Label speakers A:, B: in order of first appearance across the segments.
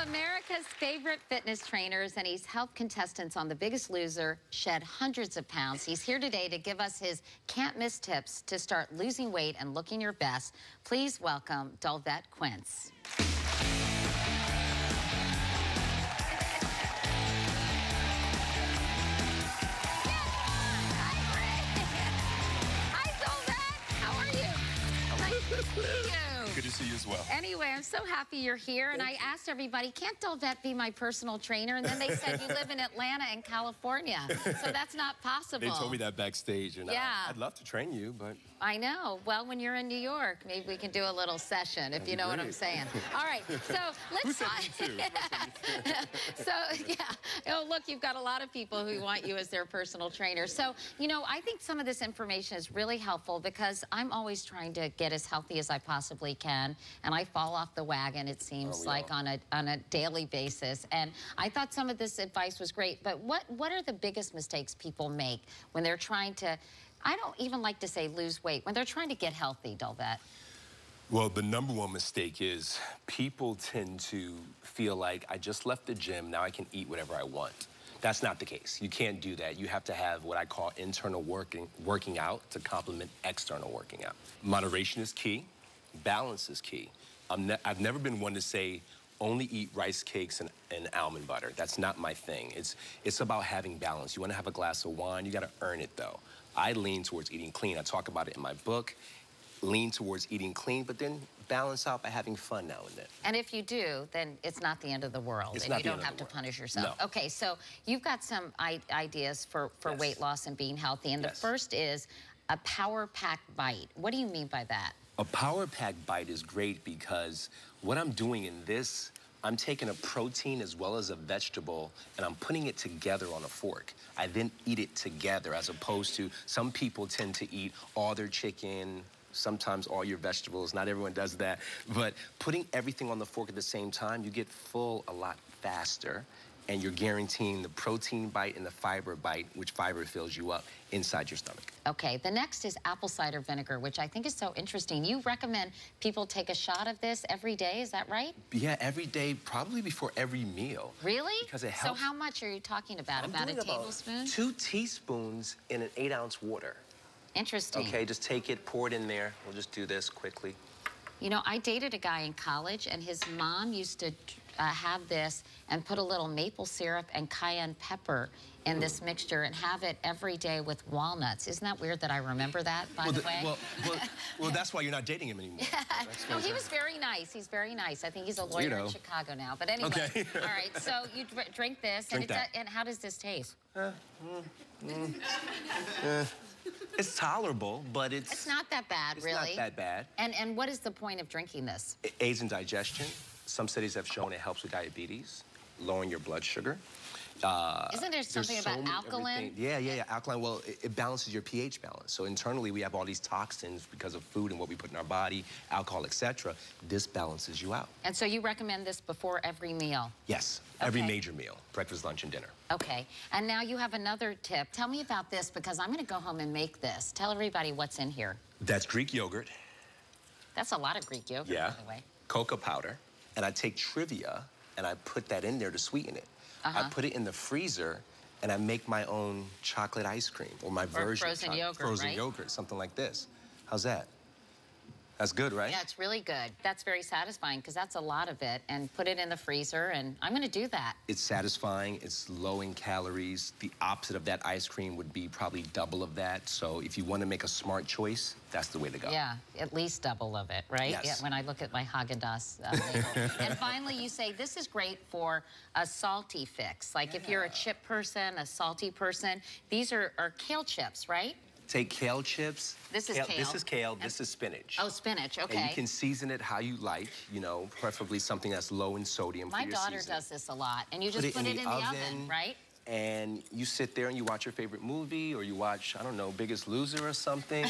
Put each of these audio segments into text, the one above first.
A: America's favorite fitness trainers, and he's helped contestants on The Biggest Loser shed hundreds of pounds. He's here today to give us his can't-miss tips to start losing weight and looking your best. Please welcome Dolvett Quince.
B: Good to see you as well.
A: Anyway, I'm so happy you're here. And I asked everybody, can't Dolvett be my personal trainer? And then they said you live in Atlanta and California. So that's not possible.
B: They told me that backstage. And
A: yeah.
B: I'd love to train you, but...
A: I know. Well, when you're in New York, maybe we can do a little session, if you know what I'm saying. All right, so let's talk. So, yeah. Oh, look, you've got a lot of people who want you as their personal trainer. So, you know, I think some of this information is really helpful because I'm always trying to get as healthy as I possibly can, and I fall off the wagon, it seems like, on a daily basis. And I thought some of this advice was great, but what are the biggest mistakes people make when they're trying to, I don't even like to say lose weight, when they're trying to get healthy, Dolvett?
B: Well, the number one mistake is people tend to feel like, I just left the gym, now I can eat whatever I want. That's not the case. You can't do that. You have to have what I call internal working out to complement external working out. Moderation is key. Balance is key. I've never been one to say, only eat rice cakes and almond butter. That's not my thing. It's about having balance. You want to have a glass of wine, you got to earn it, though. I lean towards eating clean. I talk about it in my book. Lean towards eating clean, but then balance out by having fun now and then.
A: And if you do, then it's not the end of the world, and you don't have to punish yourself.
B: No.
A: Okay, so you've got some ideas for
B: Yes.
A: weight loss and being healthy, and
B: Yes.
A: the first is a power pack bite. What do you mean by that?
B: A power pack bite is great because what I'm doing in this, I'm taking a protein as well as a vegetable and I'm putting it together on a fork. I then eat it together as opposed to some people tend to eat all their chicken, sometimes all your vegetables. Not everyone does that. But putting everything on the fork at the same time, you get full a lot faster. And you're guaranteeing the protein bite and the fiber bite, which fiber fills you up inside your stomach.
A: Okay, the next is apple cider vinegar, which I think is so interesting. You recommend people take a shot of this every day, is that right?
B: Yeah, every day, probably before every meal.
A: Really?
B: Because it helps.
A: So how much are you talking about?
B: I'm
A: about a
B: doing
A: tablespoon?
B: 2 teaspoons in an 8-ounce water.
A: Interesting.
B: Okay, just take it, pour it in there. We'll just do this quickly.
A: You know, I dated a guy in college, and his mom used to have this and put a little maple syrup and cayenne pepper in this mixture and have it every day with walnuts. Isn't that weird that I remember that, by the way?
B: Well, that's why you're not dating him anymore.
A: No, he was very nice. He's very nice. I think he's a lawyer in Chicago now. But anyway,
B: okay.
A: All right, so you drink this. And how does this taste?
B: It's tolerable, but
A: it's not that bad, really.
B: It's not that bad.
A: And what is the point of drinking this?
B: It aids in digestion. Some studies have shown it helps with diabetes, lowering your blood sugar.
A: Isn't there something about alkaline?
B: Yeah. Alkaline, well, it balances your pH balance. So internally, we have all these toxins because of food and what we put in our body, alcohol, etc. This balances you out.
A: And so you recommend this before every meal?
B: Yes, every major meal, breakfast, lunch, and dinner.
A: Okay, and now you have another tip. Tell me about this because I'm going to go home and make this. Tell everybody what's in here.
B: That's Greek yogurt.
A: That's a lot of Greek yogurt, by the way.
B: Cocoa powder. And I take Trivia and I put that in there to sweeten it. I put it in the freezer and I make my own chocolate ice cream or my version
A: frozen yogurt,
B: frozen yogurt, something like this. How's that? That's good, right?
A: Yeah, it's really good. That's very satisfying because that's a lot of it. And put it in the freezer, and I'm going to do that.
B: It's satisfying. It's low in calories. The opposite of that ice cream would be probably double of that. So if you want to make a smart choice, that's the way to go.
A: Yeah, at least double of it, right?
B: Yes.
A: Yeah, when I look at my Haagen-Dazs label. And finally, you say this is great for a salty fix. Like if you're a chip person, a salty person, these are kale chips, right?
B: Take kale chips.
A: This is kale.
B: This is kale. This is spinach.
A: Oh, spinach. Okay.
B: And you can season it how you like, you know, preferably something that's low in sodium for your
A: My daughter does this a lot. And you just put it in the oven, right?
B: And you sit there and you watch your favorite movie, or you watch, I don't know, Biggest Loser or something.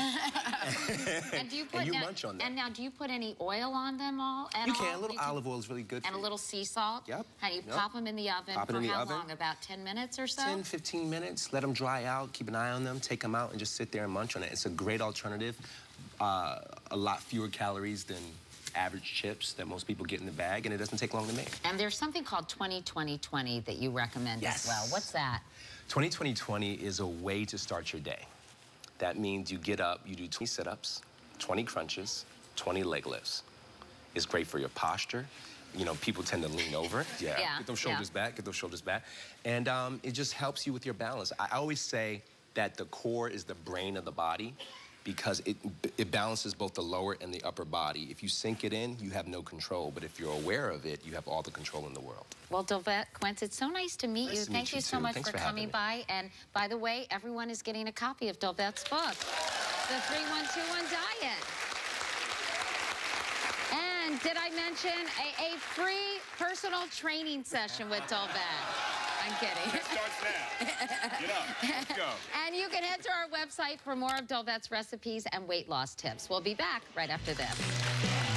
A: And do you put
B: and you munch on them.
A: And now, do you put any oil on them all?
B: You can. A little olive oil is really good for you.
A: And a little sea salt?
B: Yep.
A: And you pop them in the oven for how long? About 10 minutes or so?
B: 10, 15 minutes. Let them dry out. Keep an eye on them. Take them out and just sit there and munch on it. It's a great alternative. A lot fewer calories than average chips that most people get in the bag, and it doesn't take long to make.
A: And there's something called 20-20-20 that you recommend as well. What's that?
B: 20-20-20 is a way to start your day. That means you get up, you do 20 sit-ups, 20 crunches, 20 leg lifts. It's great for your posture. You know, people tend to lean over. Yeah. Get those shoulders back, get those shoulders back. And it just helps you with your balance. I always say that the core is the brain of the body because it balances both the lower and the upper body. If you sink it in, you have no control. But if you're aware of it, you have all the control in the world.
A: Well, Dolvett Quince, it's so nice to meet you. Thank you so much
B: for
A: coming by. And by the way, everyone is getting a copy of Dolvett's book, The 3121 Diet. And did I mention a free personal training session with Dolvett? I'm kidding.
C: It starts now. Get up. Let's go.
A: And you can head to our website for more of Dolvett's recipes and weight loss tips. We'll be back right after this.